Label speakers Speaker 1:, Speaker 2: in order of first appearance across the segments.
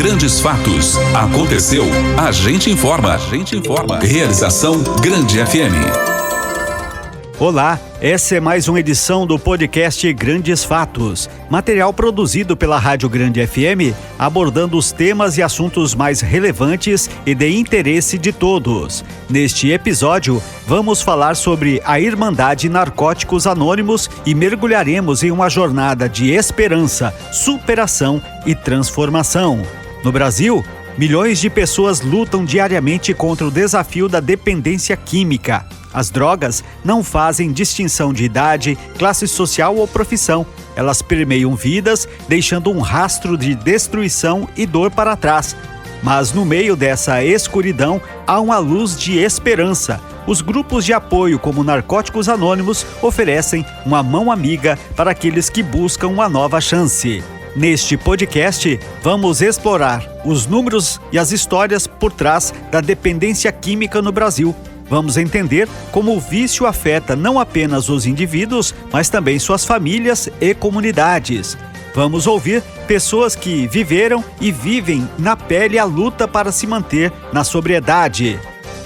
Speaker 1: Grandes fatos. Aconteceu. A gente informa. Realização Grande FM.
Speaker 2: Olá, essa é mais uma edição do podcast Grandes Fatos, material produzido pela Rádio Grande FM, abordando os temas e assuntos mais relevantes e de interesse de todos. Neste episódio, vamos falar sobre a Irmandade Narcóticos Anônimos e mergulharemos em uma jornada de esperança, superação e transformação. No Brasil, milhões de pessoas lutam diariamente contra o desafio da dependência química. As drogas não fazem distinção de idade, classe social ou profissão. Elas permeiam vidas, deixando um rastro de destruição e dor para trás. Mas no meio dessa escuridão, há uma luz de esperança. Os grupos de apoio, como Narcóticos Anônimos, oferecem uma mão amiga para aqueles que buscam uma nova chance. Neste podcast, vamos explorar os números e as histórias por trás da dependência química no Brasil. Vamos entender como o vício afeta não apenas os indivíduos, mas também suas famílias e comunidades. Vamos ouvir pessoas que viveram e vivem na pele a luta para se manter na sobriedade.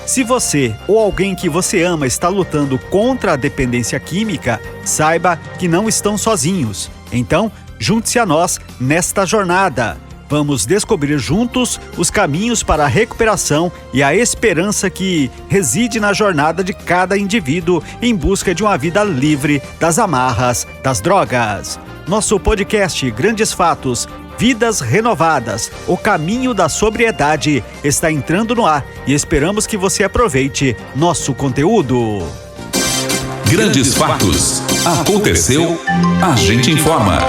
Speaker 2: Se você ou alguém que você ama está lutando contra a dependência química, saiba que não estão sozinhos. Então, junte-se a nós nesta jornada. Vamos descobrir juntos os caminhos para a recuperação e a esperança que reside na jornada de cada indivíduo em busca de uma vida livre das amarras das drogas. Nosso podcast Grandes Fatos, Vidas Renovadas, o caminho da sobriedade está entrando no ar e esperamos que você aproveite nosso conteúdo.
Speaker 1: Grandes fatos. Aconteceu. A gente informa.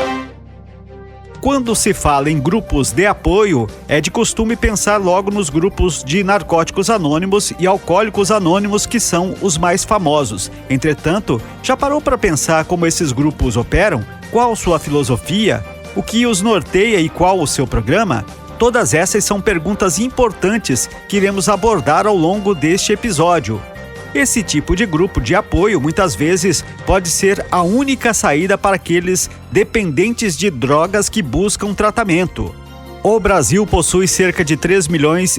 Speaker 2: Quando se fala em grupos de apoio, é de costume pensar logo nos grupos de Narcóticos Anônimos e Alcoólicos Anônimos, que são os mais famosos. Entretanto, já parou para pensar como esses grupos operam? Qual sua filosofia? O que os norteia e qual o seu programa? Todas essas são perguntas importantes que iremos abordar ao longo deste episódio. Esse tipo de grupo de apoio muitas vezes pode ser a única saída para aqueles dependentes de drogas que buscam tratamento. O Brasil possui cerca de 3,5 milhões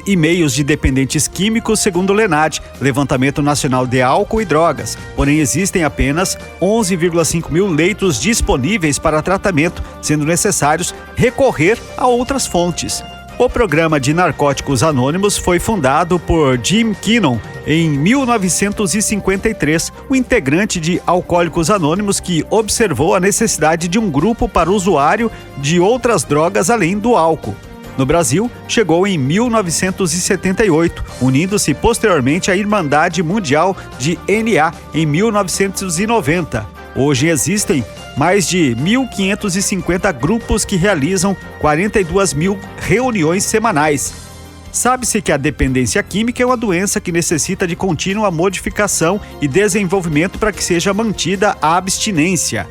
Speaker 2: de dependentes químicos, segundo o LENAD, Levantamento Nacional de Álcool e Drogas. Porém, existem apenas 11,5 mil leitos disponíveis para tratamento, sendo necessários recorrer a outras fontes. O programa de Narcóticos Anônimos foi fundado por Jim Kinnon em 1953, o integrante de Alcoólicos Anônimos que observou a necessidade de um grupo para o usuário de outras drogas além do álcool. No Brasil, chegou em 1978, unindo-se posteriormente à Irmandade Mundial de NA em 1990. Hoje existem mais de 1.550 grupos que realizam 42 mil reuniões semanais. Sabe-se que a dependência química é uma doença que necessita de contínua modificação e desenvolvimento para que seja mantida a abstinência.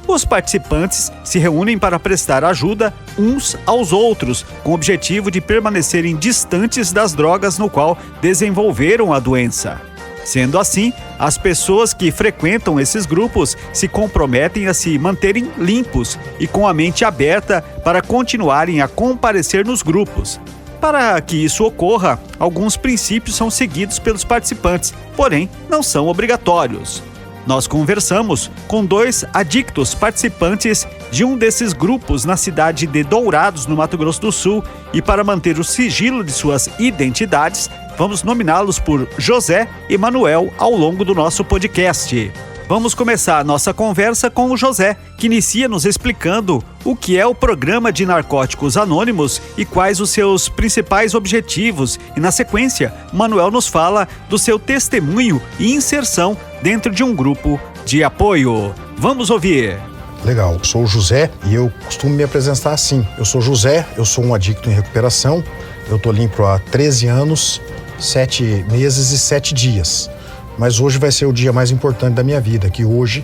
Speaker 2: Os participantes se reúnem para prestar ajuda uns aos outros, com o objetivo de permanecerem distantes das drogas no qual desenvolveram a doença. Sendo assim, as pessoas que frequentam esses grupos se comprometem a se manterem limpos e com a mente aberta para continuarem a comparecer nos grupos. Para que isso ocorra, alguns princípios são seguidos pelos participantes, porém não são obrigatórios. Nós conversamos com 2 adictos participantes de um desses grupos na cidade de Dourados, no Mato Grosso do Sul, e para manter o sigilo de suas identidades, vamos nominá-los por José e Manuel ao longo do nosso podcast. Vamos começar a nossa conversa com o José, que inicia nos explicando o que é o programa de Narcóticos Anônimos e quais os seus principais objetivos. E na sequência, Manuel nos fala do seu testemunho e inserção dentro de um grupo de apoio. Vamos ouvir.
Speaker 3: Legal, eu sou o José e eu costumo me apresentar assim. Eu sou José, eu sou um adicto em recuperação, eu tô limpo há 13 anos, 7 meses e 7 dias. Mas hoje vai ser o dia mais importante da minha vida, que hoje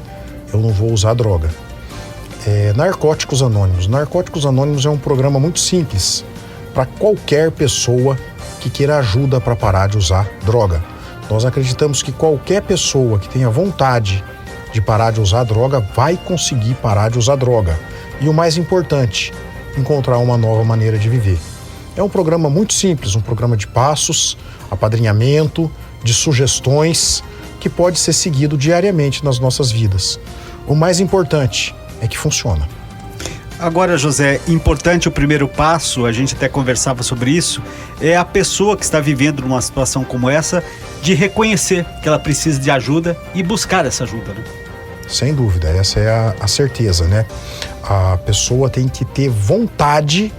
Speaker 3: eu não vou usar droga. Narcóticos Anônimos. Narcóticos Anônimos é um programa muito simples para qualquer pessoa que queira ajuda para parar de usar droga. Nós acreditamos que qualquer pessoa que tenha vontade de parar de usar droga vai conseguir parar de usar droga. E o mais importante, encontrar uma nova maneira de viver. É um programa muito simples, um programa de passos, apadrinhamento, de sugestões, que pode ser seguido diariamente nas nossas vidas. O mais importante é que funciona.
Speaker 2: Agora, José, importante o primeiro passo, a gente até conversava sobre isso, é a pessoa que está vivendo numa situação como essa, de reconhecer que ela precisa de ajuda e buscar essa ajuda, né?
Speaker 3: Sem dúvida, essa é a certeza, né? A pessoa tem que ter vontade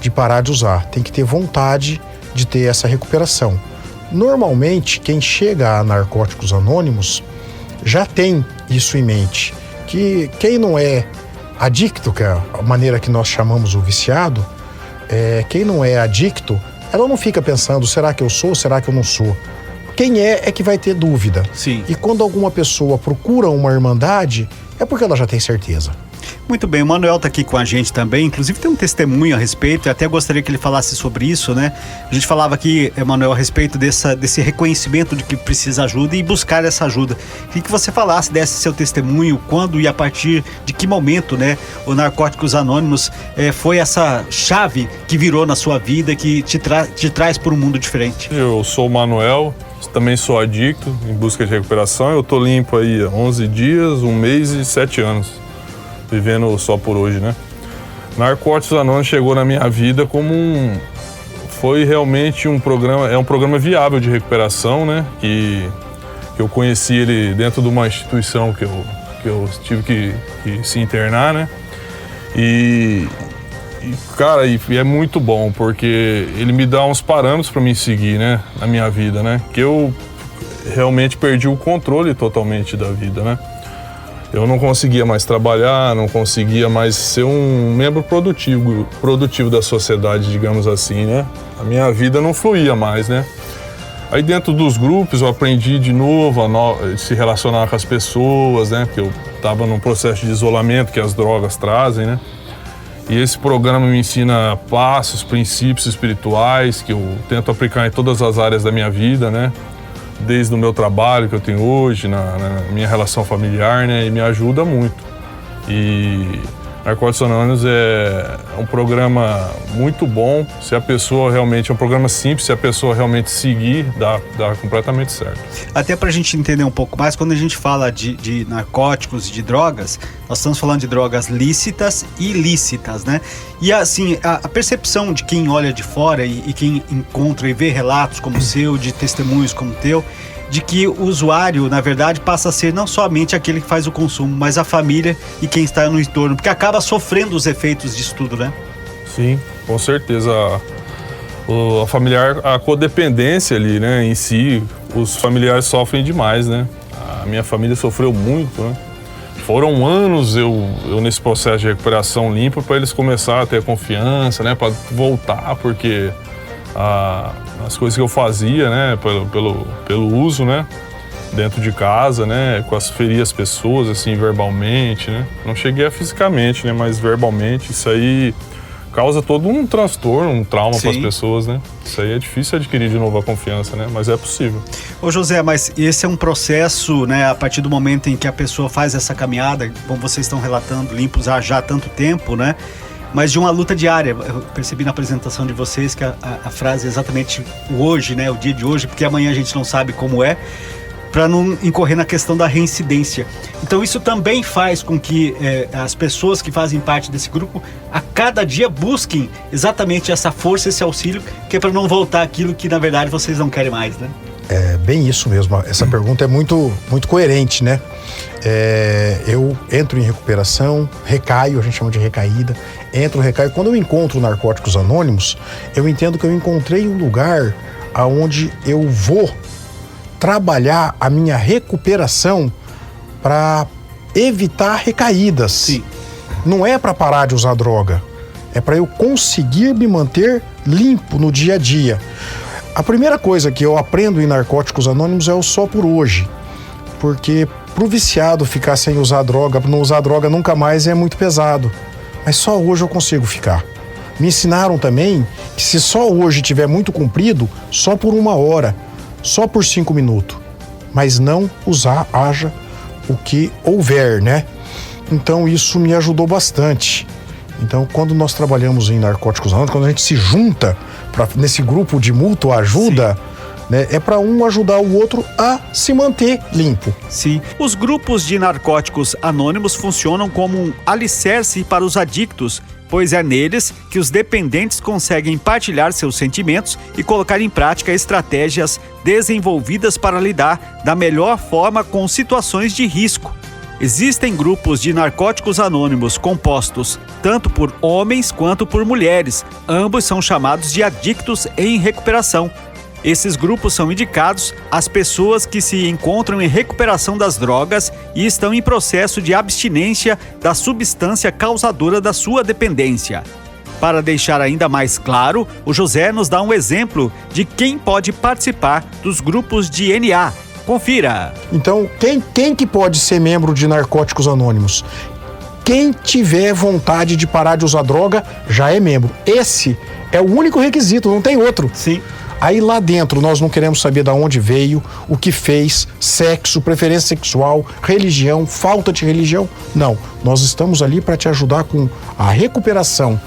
Speaker 3: de parar de usar, tem que ter vontade de ter essa recuperação. Normalmente, quem chega a Narcóticos Anônimos já tem isso em mente, que quem não é adicto, que é a maneira que nós chamamos o viciado, quem não é adicto, ela não fica pensando, será que eu sou, será que eu não sou? Quem é que vai ter dúvida.
Speaker 2: Sim.
Speaker 3: E quando alguma pessoa procura uma irmandade, é porque ela já tem certeza.
Speaker 2: Muito bem, o Manuel está aqui com a gente também, inclusive tem um testemunho a respeito, eu até gostaria que ele falasse sobre isso, né? A gente falava aqui, Manuel, a respeito desse reconhecimento de que precisa ajuda e buscar essa ajuda. Queria que você falasse, desse seu testemunho, quando e a partir de que momento, né, o Narcóticos Anônimos foi essa chave que virou na sua vida, que te traz para um mundo diferente.
Speaker 4: Eu sou o Manuel, também sou adicto, em busca de recuperação. Eu tô limpo aí há 11 dias, 1 mês e 7 anos. Vivendo só por hoje, né? Narcóticos Anônimos chegou na minha vida como foi realmente um programa viável de recuperação, né? Que eu conheci ele dentro de uma instituição que eu tive que se internar, né? Cara, é muito bom, porque ele me dá uns parâmetros para me seguir, né? Na minha vida, né? Que eu realmente perdi o controle totalmente da vida, né? Eu não conseguia mais trabalhar, não conseguia mais ser um membro produtivo da sociedade, digamos assim, né? A minha vida não fluía mais, né? Aí dentro dos grupos eu aprendi de novo a se relacionar com as pessoas, né? Porque eu estava num processo de isolamento que as drogas trazem, né? E esse programa me ensina passos, princípios espirituais que eu tento aplicar em todas as áreas da minha vida, né? Desde o meu trabalho que eu tenho hoje, na minha relação familiar, né? E me ajuda muito. E Narcóticos Anônimos é um programa muito bom, se a pessoa realmente, é um programa simples, se a pessoa realmente seguir, dá completamente certo. Até
Speaker 2: pra gente entender um pouco mais, quando a gente fala de narcóticos e de drogas, nós estamos falando de drogas lícitas e ilícitas, né? E assim, a percepção de quem olha de fora e quem encontra e vê relatos como o seu, de testemunhos como o teu, de que o usuário, na verdade, passa a ser não somente aquele que faz o consumo, mas a família e quem está no entorno, porque acaba sofrendo os efeitos disso tudo, né? Sim, com certeza. A codependência ali, né, em si, os familiares sofrem demais, né? A minha família sofreu muito, né? Foram anos eu nesse processo de recuperação limpa para eles começarem a ter confiança, né, para voltar, porque as coisas que eu fazia, né, pelo uso, né, dentro de casa, né, feria as pessoas, assim, verbalmente, né, não cheguei a fisicamente, né, mas verbalmente, isso aí causa todo um transtorno, um trauma para as pessoas, né, isso aí é difícil adquirir de novo a confiança, né, mas é possível. Ô José, mas esse é um processo, né, a partir do momento em que a pessoa faz essa caminhada, como vocês estão relatando, limpos já há tanto tempo, né, mas de uma luta diária. Eu percebi na apresentação de vocês que a frase é exatamente o hoje, né? O dia de hoje, porque amanhã a gente não sabe como é, para não incorrer na questão da reincidência. Então isso também faz com que as pessoas que fazem parte desse grupo, a cada dia busquem exatamente essa força, esse auxílio, que é para não voltar aquilo que na verdade vocês não querem mais, né? É bem isso mesmo. Essa pergunta é muito, muito coerente, né? Eu entro em recuperação, recaio, a gente chama de recaída, recaio. Quando eu encontro Narcóticos Anônimos, eu entendo que eu encontrei um lugar aonde eu vou trabalhar a minha recuperação para evitar recaídas. Sim. Não é para parar de usar droga, é para eu conseguir me manter limpo no dia a dia. A primeira coisa que eu aprendo em Narcóticos Anônimos é o só por hoje, porque pro viciado ficar sem usar droga, não usar droga nunca mais é muito pesado, mas só hoje eu consigo ficar. Me ensinaram também que se só hoje tiver muito comprido, só por 1 hora, só por 5 minutos, mas não usar, haja o que houver, né? Então isso me ajudou bastante.
Speaker 3: Então, quando nós trabalhamos em Narcóticos Anônimos, quando a gente se junta nesse grupo de mútua ajuda, né, é para um ajudar o outro a se manter limpo.
Speaker 2: Sim. Os grupos de narcóticos anônimos funcionam como um alicerce para os adictos, pois é neles que os dependentes conseguem partilhar seus sentimentos e colocar em prática estratégias desenvolvidas para lidar da melhor forma com situações de risco. Existem grupos de narcóticos anônimos compostos tanto por homens quanto por mulheres. Ambos são chamados de adictos em recuperação. Esses grupos são indicados às pessoas que se encontram em recuperação das drogas e estão em processo de abstinência da substância causadora da sua dependência. Para deixar ainda mais claro, o José nos dá um exemplo de quem pode participar dos grupos de NA. Confira!
Speaker 3: Então, quem que pode ser membro de Narcóticos Anônimos? Quem tiver vontade de parar de usar droga, já é membro. Esse é o único requisito, não tem outro.
Speaker 2: Sim.
Speaker 3: Aí lá dentro nós não queremos saber de onde veio, o que fez, sexo, preferência sexual, religião, falta de religião. Não, nós estamos ali para te ajudar com a recuperação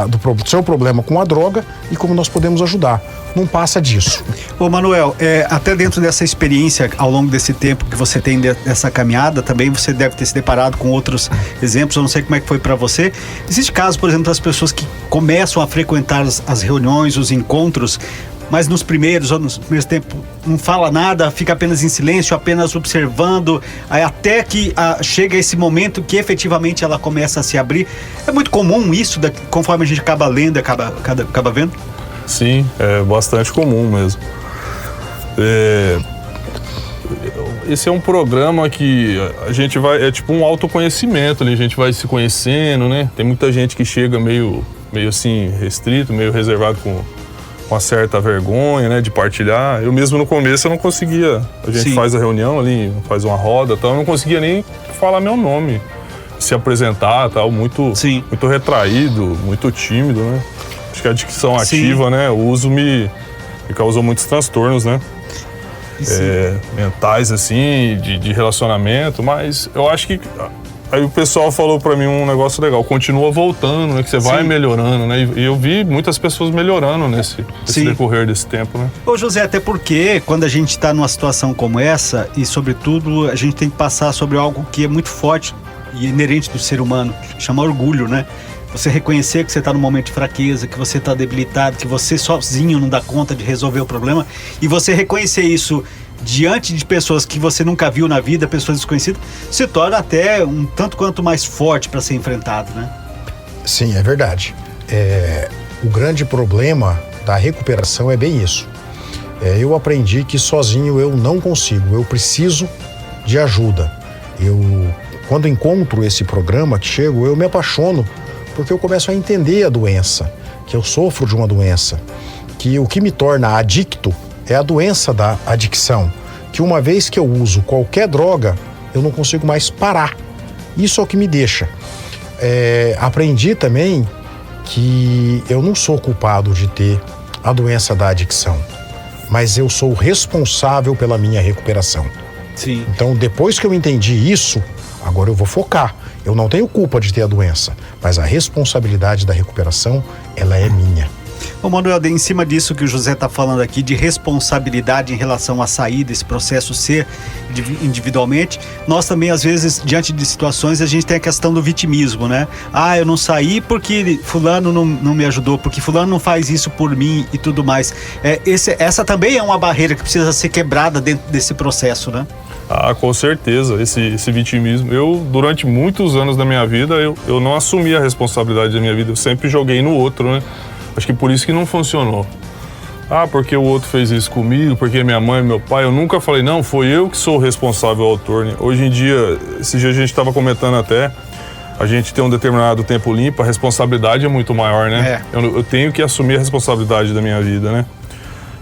Speaker 3: do seu problema com a droga e como nós podemos ajudar. Não passa disso.
Speaker 2: Ô Manuel, até dentro dessa experiência, ao longo desse tempo que você tem dessa caminhada, também você deve ter se deparado com outros exemplos, eu não sei como é que foi para você. Existe caso, por exemplo, das pessoas que começam a frequentar as reuniões, os encontros, mas nos primeiros tempos não fala nada, fica apenas em silêncio, apenas observando, até que chega esse momento que efetivamente ela começa a se abrir. É muito comum isso, conforme a gente acaba lendo, acaba vendo?
Speaker 4: Sim, é bastante comum mesmo. Esse é um programa que a gente vai, é tipo um autoconhecimento, a gente vai se conhecendo, né? Tem muita gente que chega meio assim, restrito, meio reservado com uma certa vergonha, né, de partilhar. Eu mesmo no começo eu não conseguia, a gente faz a reunião ali, faz uma roda, tal, eu não conseguia nem falar meu nome, se apresentar, tal, muito retraído, muito tímido, né? Acho que a dicção ativa, né, o uso me causou muitos transtornos, né? Mentais, assim, de relacionamento, mas eu acho que aí o pessoal falou pra mim um negócio legal, continua voltando, né, que você vai melhorando, né, e eu vi muitas pessoas melhorando nesse decorrer desse tempo, né.
Speaker 2: Ô José, até porque quando a gente tá numa situação como essa, e sobretudo a gente tem que passar sobre algo que é muito forte e inerente do ser humano, chama orgulho, né. Você reconhecer que você está num momento de fraqueza, que você está debilitado, que você sozinho não dá conta de resolver o problema, e você reconhecer isso diante de pessoas que você nunca viu na vida, pessoas desconhecidas, se torna até um tanto quanto mais forte para ser enfrentado, né?
Speaker 3: Sim, é verdade. O grande problema da recuperação é bem isso. Eu aprendi que sozinho eu não consigo, eu preciso de ajuda. Quando encontro esse programa que chego, eu me apaixono, porque eu começo a entender a doença, que eu sofro de uma doença, que o que me torna adicto é a doença da adicção, que uma vez que eu uso qualquer droga, eu não consigo mais parar. Isso é o que me deixa. Aprendi também que eu não sou culpado de ter a doença da adicção, mas eu sou responsável pela minha recuperação.
Speaker 2: Sim.
Speaker 3: Então, depois que eu entendi isso, agora eu vou focar. Eu não tenho culpa de ter a doença, mas a responsabilidade da recuperação, ela é minha.
Speaker 2: Ô Manuel, em cima disso que o José está falando aqui, de responsabilidade em relação à saída, esse processo ser individualmente, nós também, às vezes, diante de situações, a gente tem a questão do vitimismo, né? Eu não saí porque fulano não me ajudou, porque fulano não faz isso por mim e tudo mais. Essa também é uma barreira que precisa ser quebrada dentro desse processo, né?
Speaker 4: Com certeza, esse vitimismo. Eu, durante muitos anos da minha vida, eu não assumi a responsabilidade da minha vida, eu sempre joguei no outro, né? Acho que por isso que não funcionou. Porque o outro fez isso comigo, porque minha mãe, meu pai, eu nunca falei, não, foi eu que sou o responsável autor, né? Hoje em dia, esse dia a gente estava comentando até, a gente tem um determinado tempo limpo, a responsabilidade é muito maior, né? Eu tenho que assumir a responsabilidade da minha vida, né?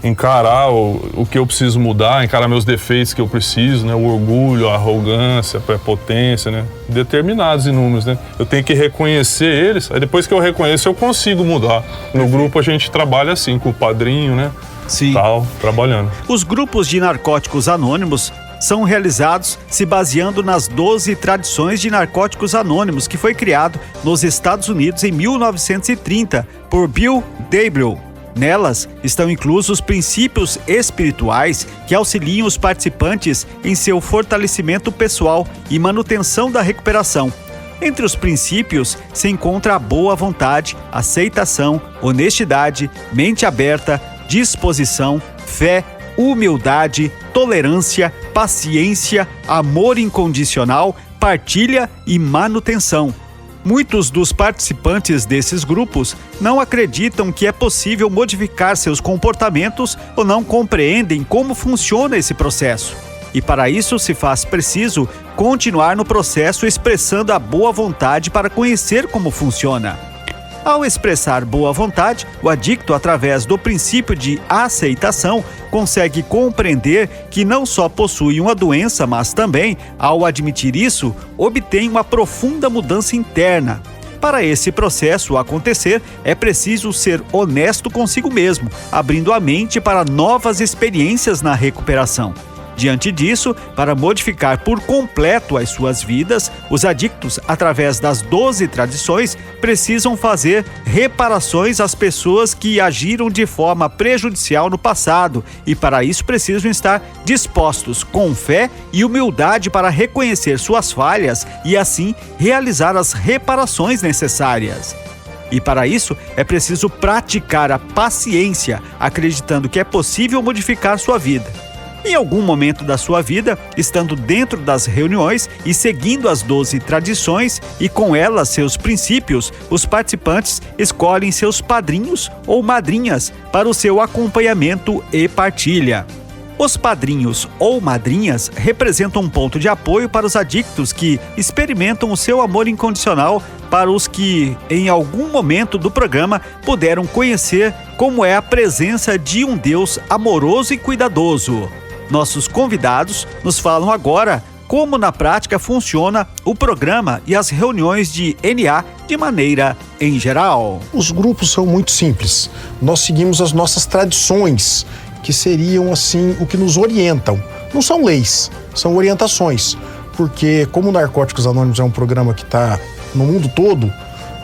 Speaker 4: Encarar o que eu preciso mudar, encarar meus defeitos que eu preciso, né? O orgulho, a arrogância, a prepotência, né? Determinados inúmeros, né? Eu tenho que reconhecer eles, aí depois que eu reconheço, eu consigo mudar. No grupo a gente trabalha assim, com o padrinho, né?
Speaker 2: Sim.
Speaker 4: Tal, trabalhando.
Speaker 2: Os grupos de narcóticos anônimos são realizados se baseando nas 12 tradições de narcóticos anônimos que foi criado nos Estados Unidos em 1930 por Bill Debrew. Nelas estão inclusos princípios espirituais que auxiliam os participantes em seu fortalecimento pessoal e manutenção da recuperação. Entre os princípios se encontra a boa vontade, aceitação, honestidade, mente aberta, disposição, fé, humildade, tolerância, paciência, amor incondicional, partilha e manutenção. Muitos dos participantes desses grupos não acreditam que é possível modificar seus comportamentos ou não compreendem como funciona esse processo. E para isso se faz preciso continuar no processo expressando a boa vontade para conhecer como funciona. Ao expressar boa vontade, o adicto, através do princípio de aceitação, consegue compreender que não só possui uma doença, mas também, ao admitir isso, obtém uma profunda mudança interna. Para esse processo acontecer, é preciso ser honesto consigo mesmo, abrindo a mente para novas experiências na recuperação. Diante disso, para modificar por completo as suas vidas, os adictos, através das 12 tradições, precisam fazer reparações às pessoas que agiram de forma prejudicial no passado e, para isso, precisam estar dispostos com fé e humildade para reconhecer suas falhas e, assim, realizar as reparações necessárias. E para isso, é preciso praticar a paciência, acreditando que é possível modificar sua vida. Em algum momento da sua vida, estando dentro das reuniões e seguindo as 12 tradições e com elas seus princípios, os participantes escolhem seus padrinhos ou madrinhas para o seu acompanhamento e partilha. Os padrinhos ou madrinhas representam um ponto de apoio para os adictos que experimentam o seu amor incondicional, para os que, em algum momento do programa, puderam conhecer como é a presença de um Deus amoroso e cuidadoso. Nossos convidados nos falam agora como na prática funciona o programa e as reuniões de NA de maneira em geral.
Speaker 3: Os grupos são muito simples. Nós seguimos as nossas tradições, que seriam assim o que nos orientam. Não são leis, são orientações. Porque como o Narcóticos Anônimos é um programa que está no mundo todo,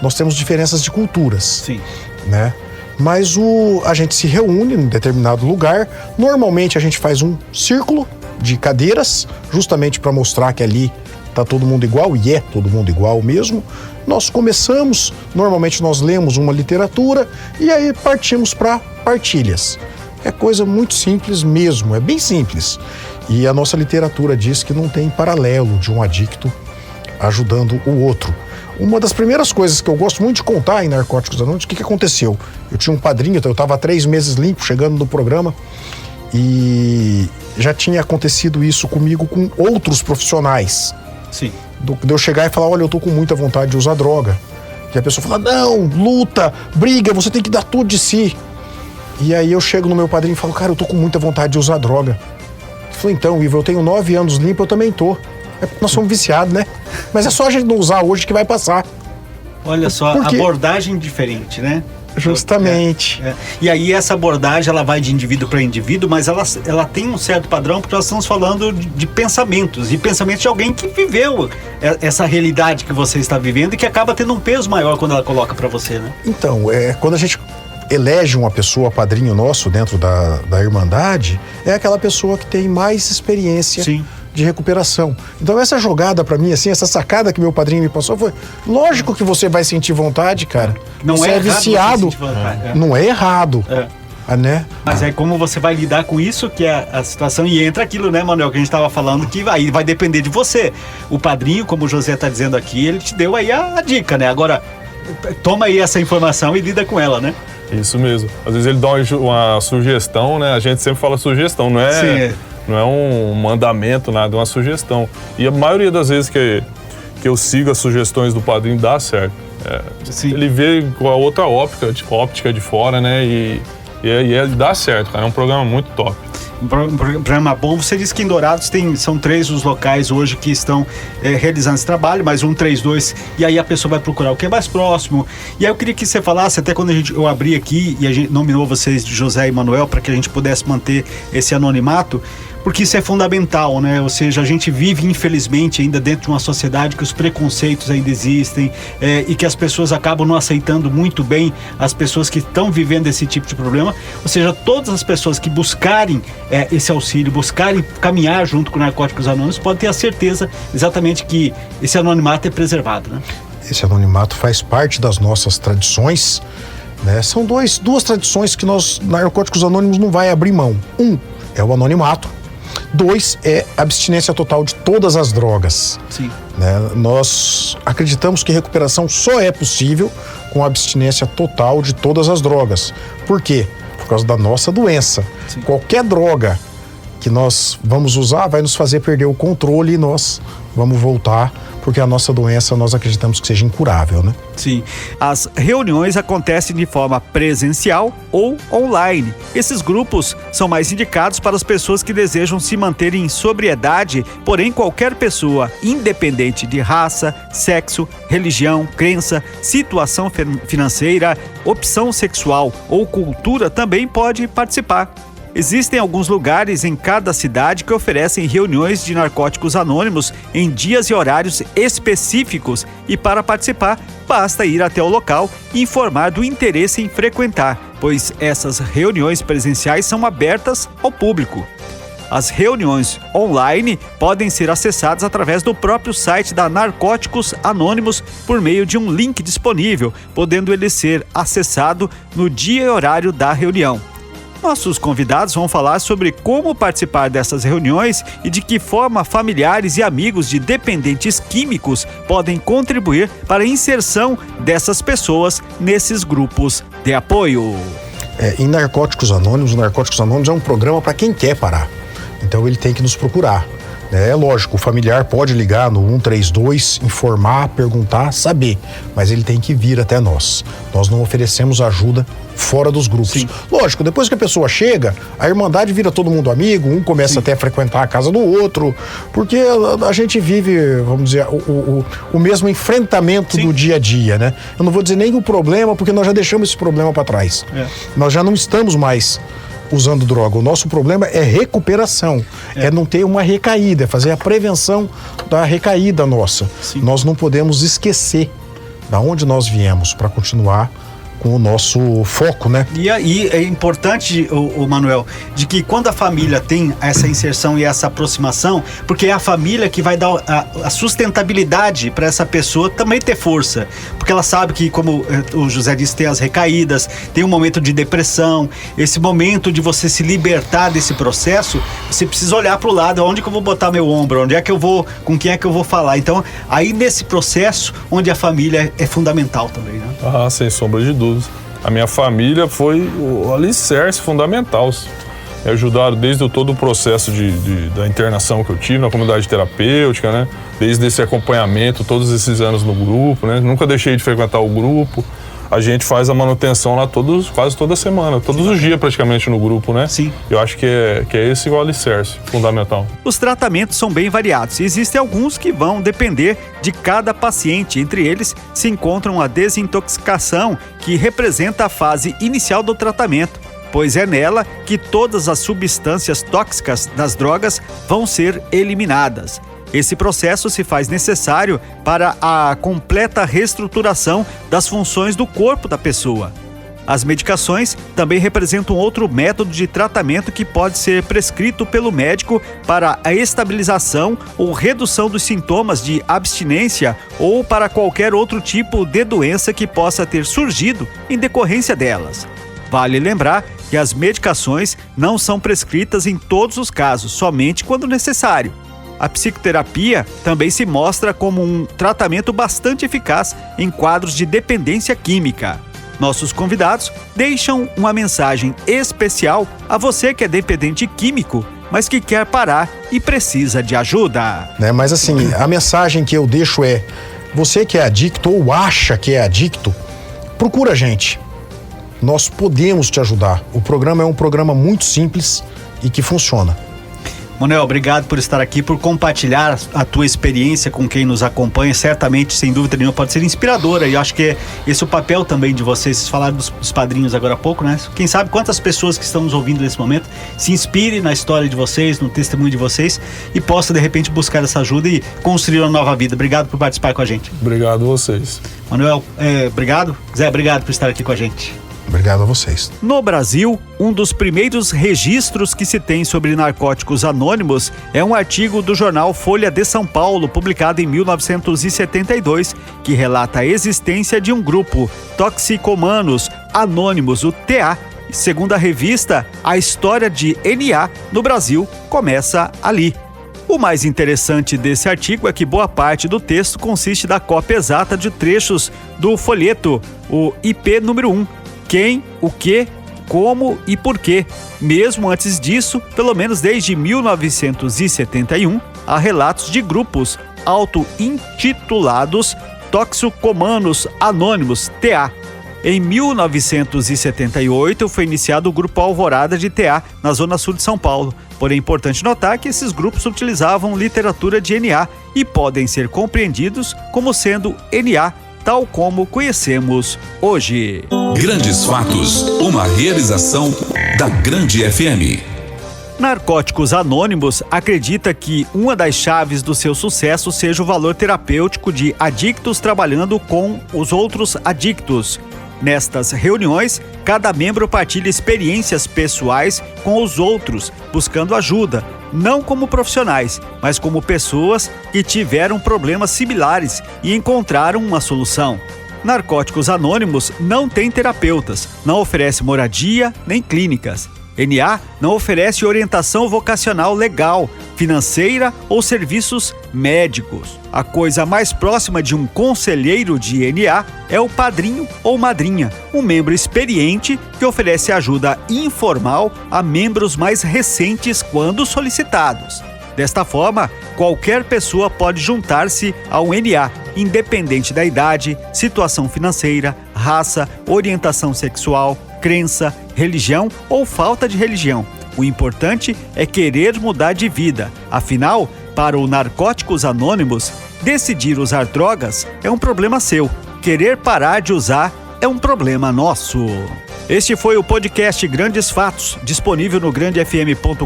Speaker 3: nós temos diferenças de culturas.
Speaker 2: Sim.
Speaker 3: Né? Mas a gente se reúne em determinado lugar. Normalmente a gente faz um círculo de cadeiras, justamente para mostrar que ali está todo mundo igual, e é todo mundo igual mesmo. Nós começamos, normalmente nós lemos uma literatura e aí partimos para partilhas. É coisa muito simples mesmo, é bem simples. E a nossa literatura diz que não tem paralelo de um adicto ajudando o outro. Uma das primeiras coisas que eu gosto muito de contar em Narcóticos Anônimos, o que aconteceu? Eu tinha um padrinho, eu estava há 3 meses limpo, chegando no programa, e já tinha acontecido isso comigo com outros profissionais.
Speaker 2: Sim.
Speaker 3: De eu chegar e falar, olha, eu tô com muita vontade de usar droga. E a pessoa fala, não, luta, briga, você tem que dar tudo de si. E aí eu chego no meu padrinho e falo, cara, eu tô com muita vontade de usar droga. Ele falou, então, Ivo, eu tenho 9 anos limpo, eu também tô. Nós somos viciados, né? Mas é só a gente não usar hoje que vai passar.
Speaker 2: Olha só, abordagem diferente, né?
Speaker 3: Justamente.
Speaker 2: E aí essa abordagem, ela vai de indivíduo para indivíduo, mas ela tem um certo padrão, porque nós estamos falando de pensamentos, e pensamentos de alguém que viveu essa realidade que você está vivendo e que acaba tendo um peso maior quando ela coloca para você, né?
Speaker 3: Então, quando a gente elege uma pessoa padrinho nosso dentro da Irmandade, é aquela pessoa que tem mais experiência.
Speaker 2: Sim.
Speaker 3: De recuperação. Então essa jogada pra mim, assim, essa sacada que meu padrinho me passou foi, lógico que você vai sentir vontade, cara.
Speaker 2: Não
Speaker 3: você
Speaker 2: é
Speaker 3: viciado. Não é errado. Né?
Speaker 2: Mas é como você vai lidar com isso que é a situação, e entra aquilo, né, Manuel, que a gente estava falando, que aí vai depender de você. O padrinho, como o José está dizendo aqui, ele te deu aí a dica, né? Agora, toma aí essa informação e lida com ela, né?
Speaker 4: Isso mesmo. Às vezes ele dá uma sugestão, né? A gente sempre fala sugestão, não é...
Speaker 2: Sim,
Speaker 4: Não é um mandamento, nada, é uma sugestão. E a maioria das vezes que eu sigo as sugestões do padrinho dá certo. Ele vê com a outra óptica de fora, né? E dá certo, cara. É um programa muito top.
Speaker 2: Um programa bom. Você disse que em Dourados são 3 os locais hoje que estão realizando esse trabalho, mais 132, e aí a pessoa vai procurar o que é mais próximo. E aí eu queria que você falasse, até quando eu abri aqui e a gente nominou vocês de José e Manuel para que a gente pudesse manter esse anonimato, porque isso é fundamental, né? Ou seja, a gente vive, infelizmente, ainda dentro de uma sociedade que os preconceitos ainda existem, e que as pessoas acabam não aceitando muito bem as pessoas que estão vivendo esse tipo de problema. Ou seja, todas as pessoas que buscarem esse auxílio, buscarem caminhar junto com Narcóticos Anônimos, podem ter a certeza exatamente que esse anonimato é preservado, né?
Speaker 3: Esse anonimato faz parte das nossas tradições, né? São duas tradições que nós, Narcóticos Anônimos, não vai abrir mão. Um é o anonimato. 2 é a abstinência total de todas as drogas.
Speaker 2: Sim.
Speaker 3: Né? Nós acreditamos que recuperação só é possível com a abstinência total de todas as drogas. Por quê? Por causa da nossa doença. Sim. Qualquer droga que nós vamos usar vai nos fazer perder o controle e nós vamos voltar, porque a nossa doença nós acreditamos que seja incurável, né?
Speaker 2: Sim. As reuniões acontecem de forma presencial ou online. Esses grupos são mais indicados para as pessoas que desejam se manter em sobriedade, porém qualquer pessoa, independente de raça, sexo, religião, crença, situação financeira, opção sexual ou cultura também pode participar. Existem alguns lugares em cada cidade que oferecem reuniões de Narcóticos Anônimos em dias e horários específicos, e para participar basta ir até o local e informar do interesse em frequentar, pois essas reuniões presenciais são abertas ao público. As reuniões online podem ser acessadas através do próprio site da Narcóticos Anônimos por meio de um link disponível, podendo ele ser acessado no dia e horário da reunião. Nossos convidados vão falar sobre como participar dessas reuniões e de que forma familiares e amigos de dependentes químicos podem contribuir para a inserção dessas pessoas nesses grupos de apoio.
Speaker 3: Em Narcóticos Anônimos, o Narcóticos Anônimos é um programa para quem quer parar. Então ele tem que nos procurar. É lógico, o familiar pode ligar no 132, informar, perguntar, saber, mas ele tem que vir até nós. Nós não oferecemos ajuda fora dos grupos. Sim. Lógico, depois que a pessoa chega, a Irmandade vira todo mundo amigo, um começa até a frequentar a casa do outro, porque a gente vive, vamos dizer, o mesmo enfrentamento do dia a dia, né? Eu não vou dizer nem o problema, porque nós já deixamos esse problema para trás. Nós já não estamos mais usando droga. O nosso problema é recuperação, é não ter uma recaída, é fazer a prevenção da recaída nossa. Sim. Nós não podemos esquecer da onde nós viemos para continuar com o nosso foco, né? E
Speaker 2: aí é importante, o Manuel, de que quando a família tem essa inserção e essa aproximação, porque é a família que vai dar a sustentabilidade para essa pessoa também ter força, porque ela sabe que, como o José disse, tem as recaídas, tem um momento de depressão, esse momento de você se libertar desse processo, você precisa olhar para o lado, onde que eu vou botar meu ombro, onde é que eu vou, com quem é que eu vou falar. Então, aí nesse processo, onde a família é fundamental também, né?
Speaker 4: Ah, sem sombra de dúvida. A minha família foi o alicerce fundamental. Me ajudaram desde todo o processo da internação que eu tive na comunidade terapêutica, né? Desde esse acompanhamento, todos esses anos no grupo, né? Nunca deixei de frequentar o grupo. A gente faz a manutenção lá quase toda semana, todos os dias praticamente no grupo, né?
Speaker 2: Sim.
Speaker 4: Eu acho que é esse o alicerce fundamental.
Speaker 2: Os tratamentos são bem variados e existem alguns que vão depender de cada paciente. Entre eles se encontram a desintoxicação, que representa a fase inicial do tratamento, pois é nela que todas as substâncias tóxicas das drogas vão ser eliminadas. Esse processo se faz necessário para a completa reestruturação das funções do corpo da pessoa. As medicações também representam outro método de tratamento que pode ser prescrito pelo médico para a estabilização ou redução dos sintomas de abstinência ou para qualquer outro tipo de doença que possa ter surgido em decorrência delas. Vale lembrar que as medicações não são prescritas em todos os casos, somente quando necessário. A psicoterapia também se mostra como um tratamento bastante eficaz em quadros de dependência química. Nossos convidados deixam uma mensagem especial a você que é dependente químico, mas que quer parar e precisa de ajuda.
Speaker 3: Mas assim, a mensagem que eu deixo é: você que é adicto ou acha que é adicto, procura a gente. Nós podemos te ajudar. O programa é um programa muito simples e que funciona.
Speaker 2: Manuel, obrigado por estar aqui, por compartilhar a tua experiência com quem nos acompanha. Certamente, sem dúvida nenhuma, pode ser inspiradora. E eu acho que esse é o papel também de vocês. Vocês falaram dos padrinhos agora há pouco, né? Quem sabe quantas pessoas que estão nos ouvindo nesse momento se inspirem na história de vocês, no testemunho de vocês e possa, de repente, buscar essa ajuda e construir uma nova vida. Obrigado por participar com a gente.
Speaker 4: Obrigado a vocês.
Speaker 2: Manuel, obrigado. Zé, obrigado por estar aqui com a gente.
Speaker 3: Obrigado a vocês.
Speaker 2: No Brasil, um dos primeiros registros que se tem sobre narcóticos anônimos é um artigo do jornal Folha de São Paulo, publicado em 1972, que relata a existência de um grupo, Toxicomanos Anônimos, o TA. Segundo a revista, a história de NA no Brasil começa ali. O mais interessante desse artigo é que boa parte do texto consiste da cópia exata de trechos do folheto, o IP número 1. Quem, o que, como e por quê. Mesmo antes disso, pelo menos desde 1971, há relatos de grupos auto-intitulados Toxicomanos Anônimos, TA. Em 1978, foi iniciado o Grupo Alvorada de TA, na Zona Sul de São Paulo. Porém, é importante notar que esses grupos utilizavam literatura de NA e podem ser compreendidos como sendo NA, tal como conhecemos hoje.
Speaker 1: Grandes Fatos, uma realização da Grande FM.
Speaker 2: Narcóticos Anônimos acredita que uma das chaves do seu sucesso seja o valor terapêutico de adictos trabalhando com os outros adictos. Nestas reuniões, cada membro partilha experiências pessoais com os outros, buscando ajuda, não como profissionais, mas como pessoas que tiveram problemas similares e encontraram uma solução. Narcóticos Anônimos não tem terapeutas, não oferece moradia nem clínicas. NA não oferece orientação vocacional legal, financeira ou serviços médicos. A coisa mais próxima de um conselheiro de NA é o padrinho ou madrinha, um membro experiente que oferece ajuda informal a membros mais recentes quando solicitados. Desta forma, qualquer pessoa pode juntar-se ao NA, independente da idade, situação financeira, raça, orientação sexual, crença, religião ou falta de religião. O importante é querer mudar de vida. Afinal, para o Narcóticos Anônimos, decidir usar drogas é um problema seu. Querer parar de usar é um problema nosso. Este foi o podcast Grandes Fatos, disponível no grandefm.com.br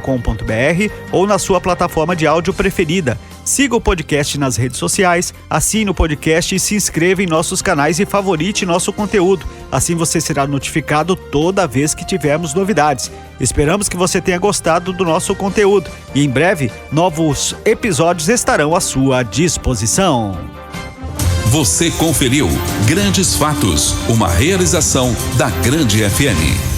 Speaker 2: ou na sua plataforma de áudio preferida. Siga o podcast nas redes sociais, assine o podcast e se inscreva em nossos canais e favorite nosso conteúdo. Assim você será notificado toda vez que tivermos novidades. Esperamos que você tenha gostado do nosso conteúdo e em breve novos episódios estarão à sua disposição.
Speaker 1: Você conferiu Grandes Fatos, uma realização da Grande FM.